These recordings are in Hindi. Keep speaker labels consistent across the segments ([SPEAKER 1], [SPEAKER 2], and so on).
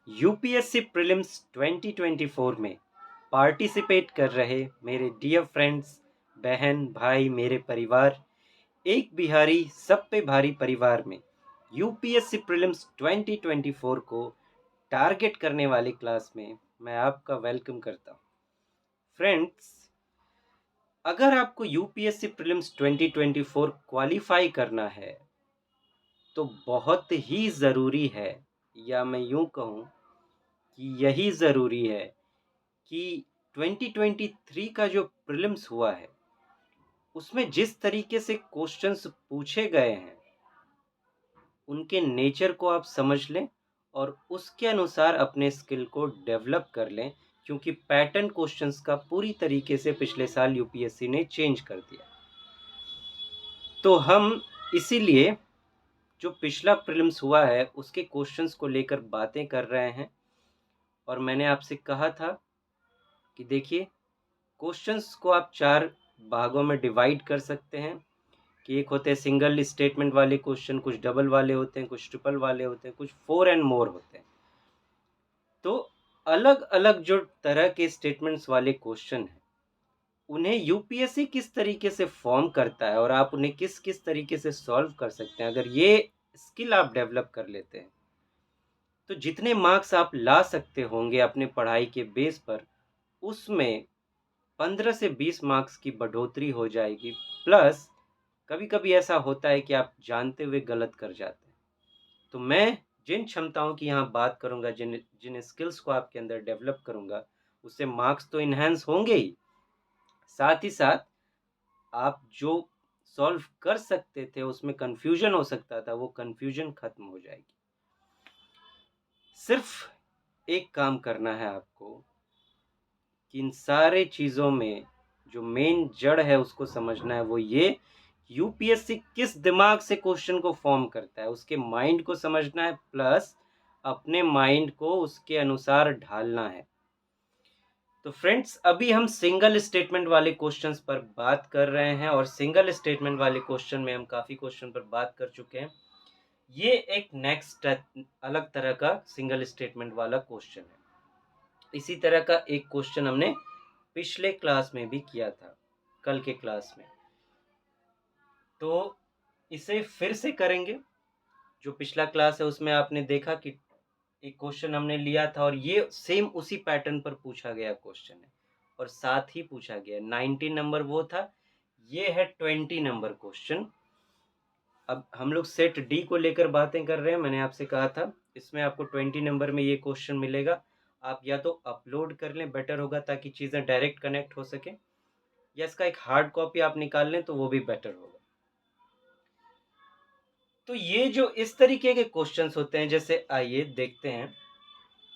[SPEAKER 1] यूपीएससी प्रीलिम्स 2024 में पार्टिसिपेट कर रहे मेरे डियर फ्रेंड्स, बहन, भाई, मेरे परिवार, एक बिहारी सब पे भारी परिवार में यूपीएससी प्रीलिम्स 2024 को टारगेट करने वाली क्लास में मैं आपका वेलकम करता हूँ। फ्रेंड्स, अगर आपको यूपीएससी प्रीलिम्स 2024 क्वालिफाई करना है तो बहुत ही ज़रूरी है, या मैं यूँ कहूँ कि यही ज़रूरी है कि 2023 का जो प्रीलिम्स हुआ है उसमें जिस तरीके से क्वेश्चंस पूछे गए हैं उनके नेचर को आप समझ लें और उसके अनुसार अपने स्किल को डेवलप कर लें, क्योंकि पैटर्न क्वेश्चंस का पूरी तरीके से पिछले साल यूपीएससी ने चेंज कर दिया। तो हम इसीलिए जो पिछला प्रीलिम्स हुआ है उसके क्वेश्चंस को लेकर बातें कर रहे हैं। और मैंने आपसे कहा था कि देखिए, क्वेश्चंस को आप 4 भागों में डिवाइड कर सकते हैं कि एक होते हैं सिंगल स्टेटमेंट वाले क्वेश्चन, कुछ डबल वाले होते हैं, कुछ ट्रिपल वाले होते हैं, कुछ 4 एंड मोर होते हैं। तो अलग-अलग जो तरह के स्टेटमेंट्स वाले क्वेश्चन हैं उन्हें यूपीएससी किस तरीके से फॉर्म करता है और आप उन्हें किस-किस तरीके से सॉल्व कर सकते हैं, अगर ये स्किल आप डेवलप कर लेते हैं तो जितने मार्क्स आप ला सकते होंगे अपने पढ़ाई के बेस पर, उसमें 15 से 20 मार्क्स की बढ़ोतरी हो जाएगी। प्लस कभी-कभी ऐसा होता है कि आप जानते हुए गलत कर जाते हैं। तो मैं जिन क्षमताओं की यहाँ बात करूँगा, जिन जिन स्किल्स को आपके अंदर डेवलप करूँगा, उससे मार्क्स तो एनहांस होंगे ही, साथ ही साथ आप जो सॉल्व कर सकते थे, उसमें कन्फ्यूजन हो सकता था, वो कन्फ्यूजन खत्म हो जाएगी। सिर्फ एक काम करना है आपको कि इन सारे चीज़ों में जो मेन जड़ है उसको समझना है। वो ये, यूपीएससी किस दिमाग से क्वेश्चन को फॉर्म करता है, उसके माइंड को समझना है, प्लस अपने माइंड को उसके अनुसार ढालना है। तो फ्रेंड्स, अभी हम सिंगल स्टेटमेंट वाले क्वेश्चंस पर बात कर रहे हैं और सिंगल स्टेटमेंट वाले क्वेश्चन में हम काफ़ी क्वेश्चन पर बात कर चुके हैं। ये एक नेक्स्ट अलग तरह का सिंगल स्टेटमेंट वाला क्वेश्चन है। इसी तरह का एक क्वेश्चन हमने पिछले क्लास में भी किया था, कल के क्लास में। तो इसे फिर से करेंगे। जो पिछला क्लास है उसमें आपने देखा कि एक क्वेश्चन हमने लिया था और ये सेम उसी पैटर्न पर पूछा गया क्वेश्चन है और साथ ही पूछा गया 19 नंबर वो था, ये है 20 नंबर क्वेश्चन। अब हम लोग सेट डी को लेकर बातें कर रहे हैं। मैंने आपसे कहा था इसमें आपको 20 नंबर में ये क्वेश्चन मिलेगा। आप या तो अपलोड कर लें, बेटर होगा, ताकि चीज़ें डायरेक्ट कनेक्ट हो सके, या इसका एक हार्ड कॉपी आप निकाल लें तो वो भी बेटर होगा। तो ये जो इस तरीके के क्वेश्चंस होते हैं, जैसे आइए देखते हैं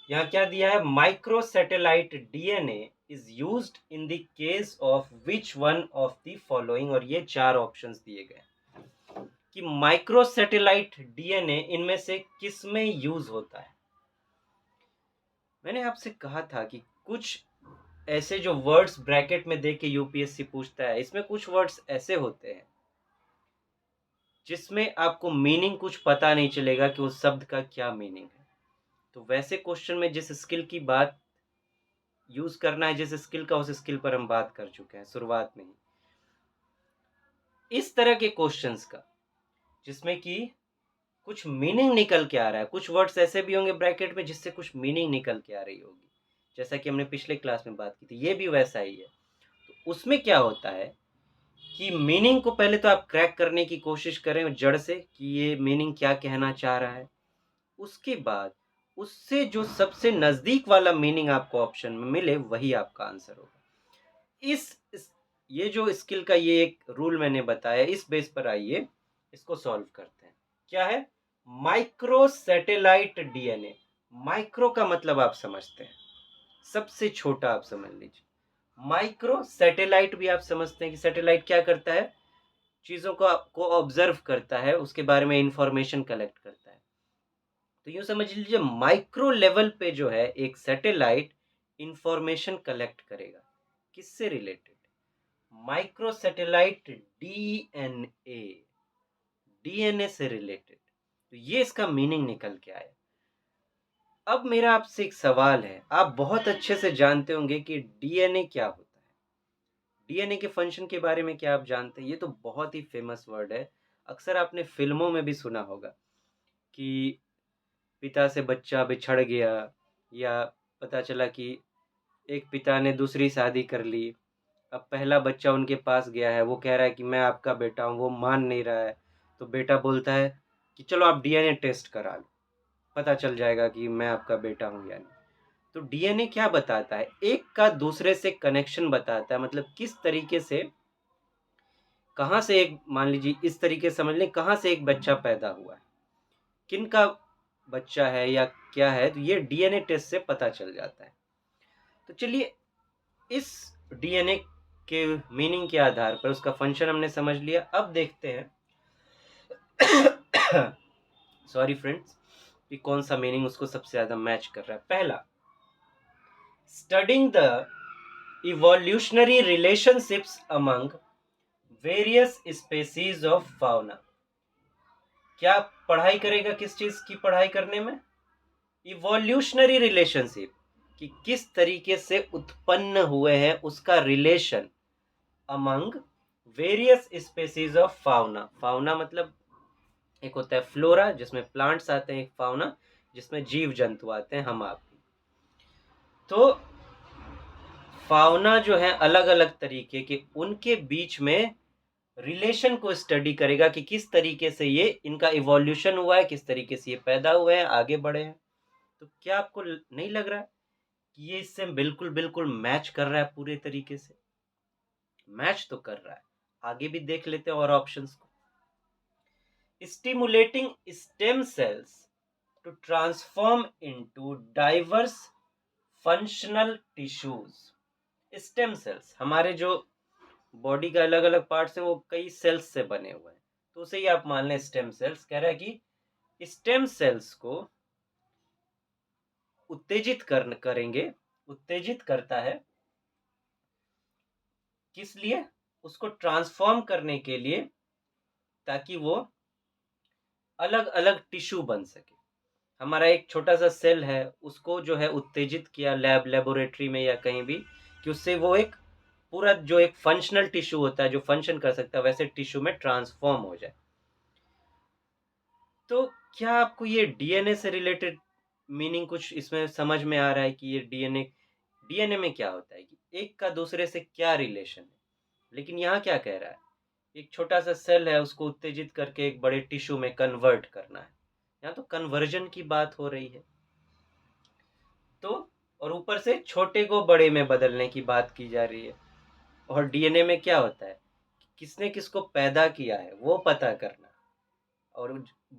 [SPEAKER 1] यहाँ क्या दिया है। Micro satellite DNA is used in the case of which one of the following, और ये 4 ऑप्शंस दिए गए कि माइक्रो सैटेलाइट डीएनए इनमें से किस में यूज होता है। मैंने आपसे कहा था कि कुछ ऐसे जो वर्ड्स ब्रैकेट में दे के यूपीएससी पूछता है, इसमें कुछ वर्ड्स ऐसे होते हैं जिसमें आपको मीनिंग कुछ पता नहीं चलेगा कि उस शब्द का क्या मीनिंग है। तो वैसे क्वेश्चन में जिस स्किल की बात यूज करना है, जिस स्किल का, उस स्किल पर हम बात कर चुके हैं शुरुआत में ही। इस तरह के क्वेश्चंस का जिसमें कि कुछ मीनिंग निकल के आ रहा है, कुछ वर्ड्स ऐसे भी होंगे ब्रैकेट में जिससे कुछ मीनिंग निकल के आ रही होगी, जैसा कि हमने पिछले क्लास में बात की थी, ये भी वैसा ही है। तो उसमें क्या होता है कि मीनिंग को पहले तो आप क्रैक करने की कोशिश करें जड़ से कि ये मीनिंग क्या कहना चाह रहा है। उसके बाद उससे जो सबसे नज़दीक वाला मीनिंग आपको ऑप्शन में मिले वही आपका आंसर होगा। इस ये जो स्किल का ये एक रूल मैंने बताया, इस बेस पर आइए इसको सॉल्व करते हैं। क्या है? Micro satellite DNA. माइक्रो का मतलब आप समझते हैं, सबसे छोटा आप समझ लीजिए। माइक्रो सैटेलाइट भी आप समझते हैं कि सैटेलाइट क्या करता है, चीज़ों को ऑब्जर्व करता है, उसके बारे में इंफॉर्मेशन कलेक्ट करता है। तो यूँ समझ लीजिए माइक्रो लेवल पे जो है एक सैटेलाइट इंफॉर्मेशन कलेक्ट करेगा। किससे related? Micro satellite DNA, DNA से रिलेटेड। तो ये इसका मीनिंग निकल के आया। अब मेरा आपसे एक सवाल है, आप बहुत अच्छे से जानते होंगे कि डीएनए क्या होता है। डीएनए के फंक्शन के बारे में क्या आप जानते हैं? ये तो बहुत ही फेमस वर्ड है। अक्सर आपने फ़िल्मों में भी सुना होगा कि पिता से बच्चा बिछड़ गया, या पता चला कि एक पिता ने दूसरी शादी कर ली। अब पहला बच्चा उनके पास गया है, वो कह रहा है कि मैं आपका बेटा हूँ, वो मान नहीं रहा है। तो बेटा बोलता है कि चलो आप डीएनए टेस्ट करा लो, पता चल जाएगा कि मैं आपका बेटा हूँ या नहीं। तो डीएनए क्या बताता है? एक का दूसरे से कनेक्शन बताता है, मतलब किस तरीके से, कहाँ से एक, मान लीजिए इस तरीके से समझ लें, कहाँ से एक बच्चा पैदा हुआ है, किनका बच्चा है या क्या है, तो ये डीएनए टेस्ट से पता चल जाता है। तो चलिए, इस डीएनए के मीनिंग के आधार पर उसका फंक्शन हमने समझ लिया। अब देखते हैं सॉरी फ्रेंड्स, कि कौन सा मीनिंग उसको सबसे ज़्यादा मैच कर रहा है। पहला, studying the evolutionary relationships among various species of fauna. क्या पढ़ाई करेगा, किस चीज़ की पढ़ाई करने में? इवोल्यूशनरी रिलेशनशिप, कि किस तरीके से उत्पन्न हुए हैं उसका relation among various species of fauna. Fauna मतलब एक होता है फ्लोरा जिसमें प्लांट्स आते हैं, एक फाउना जिसमें जीव जंतु आते हैं, हम आप भी। तो फाउना जो है अलग अलग तरीके के, उनके बीच में रिलेशन को स्टडी करेगा कि किस तरीके से ये इनका इवोल्यूशन हुआ है, किस तरीके से ये पैदा हुए हैं, आगे बढ़े हैं। तो क्या आपको नहीं लग रहा है कि ये इससे बिल्कुल बिल्कुल मैच कर रहा है? पूरे तरीके से मैच तो कर रहा है। आगे भी देख लेते हैं और ऑप्शंस को। Stimulating stem cells to transform into diverse functional tissues. Stem cells, हमारे जो बॉडी का अलग अलग पार्ट्स हैं वो कई सेल्स से बने हुए हैं, तो उसे ही आप मान लें स्टेम सेल्स। कह रहा है कि स्टेम सेल्स को उत्तेजित करेंगे, उत्तेजित करता है, किस लिए? उसको ट्रांसफॉर्म करने के लिए, ताकि वो अलग अलग टिश्यू बन सके। हमारा एक छोटा सा सेल है, उसको जो है उत्तेजित किया लेबोरेटरी में या कहीं भी, कि उससे वो एक पूरा जो एक फंक्शनल टिश्यू होता है, जो फंक्शन कर सकता है, वैसे टिश्यू में ट्रांसफॉर्म हो जाए। तो क्या आपको ये डीएनए से रिलेटेड मीनिंग कुछ इसमें समझ में आ रहा है कि ये डीएनए, डीएनए में क्या होता है कि एक का दूसरे से क्या रिलेशन है? लेकिन यहाँ क्या कह रहा है, एक छोटा सा सेल है, उसको उत्तेजित करके एक बड़े टिश्यू में कन्वर्ट करना है। यहाँ तो कन्वर्जन की बात हो रही है। तो और ऊपर से छोटे को बड़े में बदलने की बात की जा रही है। और डीएनए में क्या होता है, किसने किसको पैदा किया है वो पता करना, और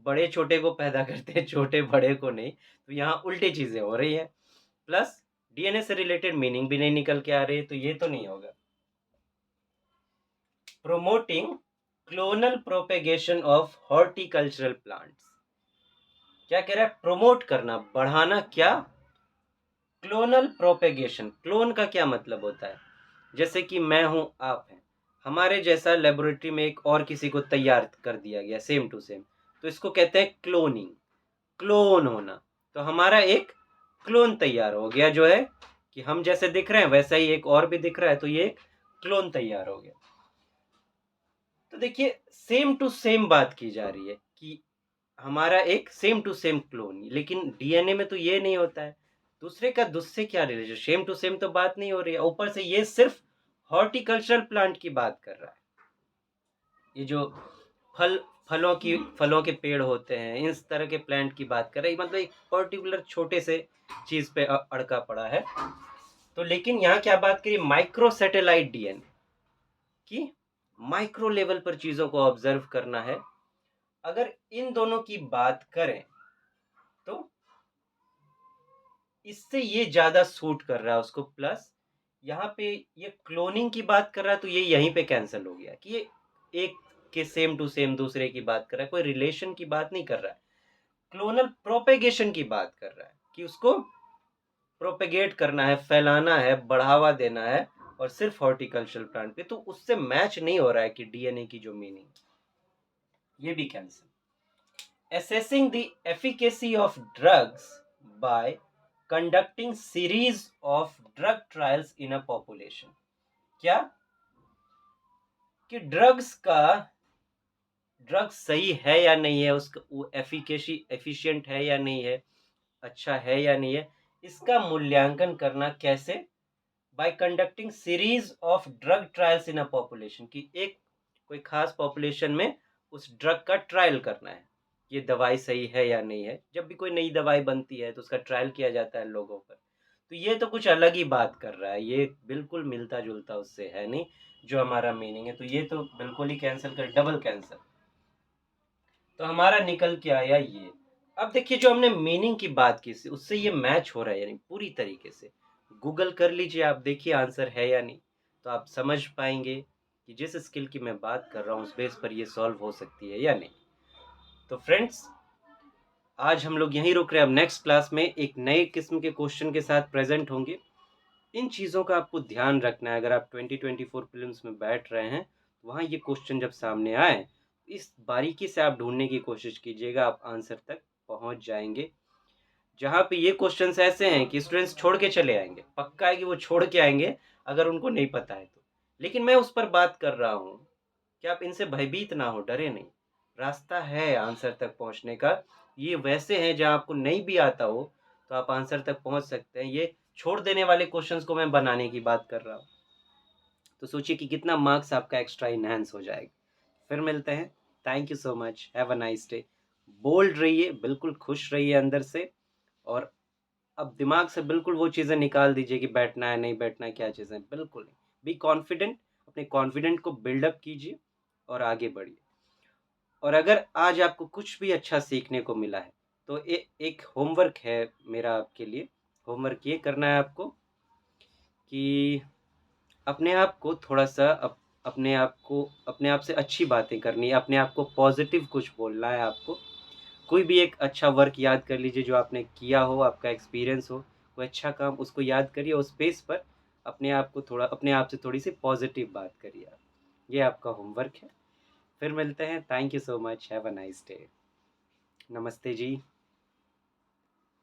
[SPEAKER 1] बड़े छोटे को पैदा करते हैं, छोटे बड़े को नहीं। तो यहाँ उल्टी चीजें हो रही है। प्लस डीएनए से रिलेटेड मीनिंग भी नहीं निकल के आ रही है, तो ये तो नहीं होगा। Promoting clonal propagation of horticultural plants. क्या कह रहा है? प्रोमोट करना, बढ़ाना। क्या? Clonal propagation. क्लोन का क्या मतलब होता है? जैसे कि मैं हूं, आप हैं, हमारे जैसा लेबोरेटरी में एक और किसी को तैयार कर दिया गया सेम टू सेम, तो इसको कहते हैं क्लोनिंग, क्लोन होना। तो हमारा एक क्लोन तैयार हो गया, जो है कि हम जैसे दिख रहे हैं वैसा ही एक और भी दिख रहा है, तो ये क्लोन तैयार हो गया। तो देखिए, सेम टू सेम बात की जा रही है कि हमारा एक सेम टू सेम क्लोन, लेकिन डीएनए में तो ये नहीं होता है। दूसरे का दूसरे क्या रिलेशन, सेम टू सेम तो बात नहीं हो रही है। ऊपर से ये सिर्फ हॉर्टिकल्चरल प्लांट की बात कर रहा है। ये जो फल फलों के पेड़ होते हैं, इस तरह के प्लांट की बात कर रहे हैं, मतलब एक पर्टिकुलर छोटे से चीज पे अड़का पड़ा है। तो लेकिन यहाँ क्या बात करी, माइक्रो सैटेलाइट डीएनए की, माइक्रो लेवल पर चीजों को ऑब्जर्व करना है। अगर इन दोनों की बात करें तो इससे ये ज्यादा सूट कर रहा है उसको। प्लस यहाँ पे ये क्लोनिंग की बात कर रहा है, तो ये यहीं पे कैंसिल हो गया कि ये एक के सेम टू सेम दूसरे की बात कर रहा है, कोई रिलेशन की बात नहीं कर रहा है। क्लोनल प्रोपेगेशन की बात कर रहा है कि उसको प्रोपेगेट करना है, फैलाना है, बढ़ावा देना है, और सिर्फ हॉर्टिकल्चरल प्लांट पे। तो उससे मैच नहीं हो रहा है कि डीएनए की जो मीनिंग, ये भी cancel. assessing the efficacy of drugs by conducting series of drug trials in a population. क्या कि ड्रग सही है या नहीं है, उसका वो एफिशिएंट है या नहीं है, अच्छा है या नहीं है, इसका मूल्यांकन करना कैसे? Bye conducting series of drug trials in a population, कि एक कोई खास पॉपुलेशन में उस ड्रग का ट्रायल करना है, ये दवाई सही है या नहीं है। जब भी कोई नई दवाई बनती है तो उसका ट्रायल किया जाता है लोगों पर। तो ये तो कुछ अलग ही बात कर रहा है, ये बिल्कुल मिलता जुलता उससे है नहीं जो हमारा मीनिंग है, तो ये तो बिल्कुल ही कैंसिल कर, डबल कैंसिल। तो हमारा निकल के आया ये। अब देखिए जो हमने मीनिंग की बात की उससे ये मैच हो रहा है, यानी पूरी तरीके से। गूगल कर लीजिए आप, देखिए आंसर है या नहीं, तो आप समझ पाएंगे कि जिस स्किल की मैं बात कर रहा हूँ उस बेस पर ये सॉल्व हो सकती है या नहीं। तो फ्रेंड्स, आज हम लोग यहीं रुक रहे हैं। अब नेक्स्ट क्लास में एक नए किस्म के क्वेश्चन के साथ प्रेजेंट होंगे। इन चीज़ों का आपको ध्यान रखना है। अगर आप 2024 फिल्म्स में बैठ रहे हैं तो वहाँ ये क्वेश्चन जब सामने आए, इस बारीकी से आप ढूंढने की कोशिश कीजिएगा, आप आंसर तक पहुँच जाएंगे। जहाँ पे ये क्वेश्चंस ऐसे हैं कि स्टूडेंट्स छोड़ के चले आएंगे, पक्का है कि वो छोड़ के आएंगे अगर उनको नहीं पता है तो। लेकिन मैं उस पर बात कर रहा हूँ कि आप इनसे भयभीत ना हो, डरे नहीं। रास्ता है आंसर तक पहुँचने का। ये वैसे हैं जहाँ आपको नहीं भी आता हो तो आप आंसर तक पहुँच सकते हैं। ये छोड़ देने वाले क्वेश्चंस को मैं बनाने की बात कर रहा हूँ। तो सोचिए कि कितना मार्क्स आपका एक्स्ट्रा इनहेंस हो जाएगा। फिर मिलते हैं। Thank you so much, have a nice day. Bold रहिए, बिल्कुल खुश रहिए अंदर से। और अब दिमाग से बिल्कुल वो चीज़ें निकाल दीजिए कि बैठना है नहीं बैठना है, क्या चीज़ें, बिल्कुल नहीं। बी कॉन्फिडेंट, अपने कॉन्फिडेंट को बिल्डअप कीजिए और आगे बढ़िए। और अगर आज आपको कुछ भी अच्छा सीखने को मिला है तो एक होमवर्क है मेरा आपके लिए। होमवर्क ये करना है आपको कि अपने आप को थोड़ा सा अपने आप से अच्छी बातें करनी है, अपने आप को पॉजिटिव कुछ बोलना है आपको। कोई भी एक अच्छा वर्क याद कर लीजिए जो आपने किया हो, आपका एक्सपीरियंस हो, कोई अच्छा काम, उसको याद करिए। उस पेज पर अपने आप से थोड़ी सी पॉजिटिव बात करिए आप। ये आपका होमवर्क है। फिर मिलते हैं। Thank you so much, have a nice day. नमस्ते जी।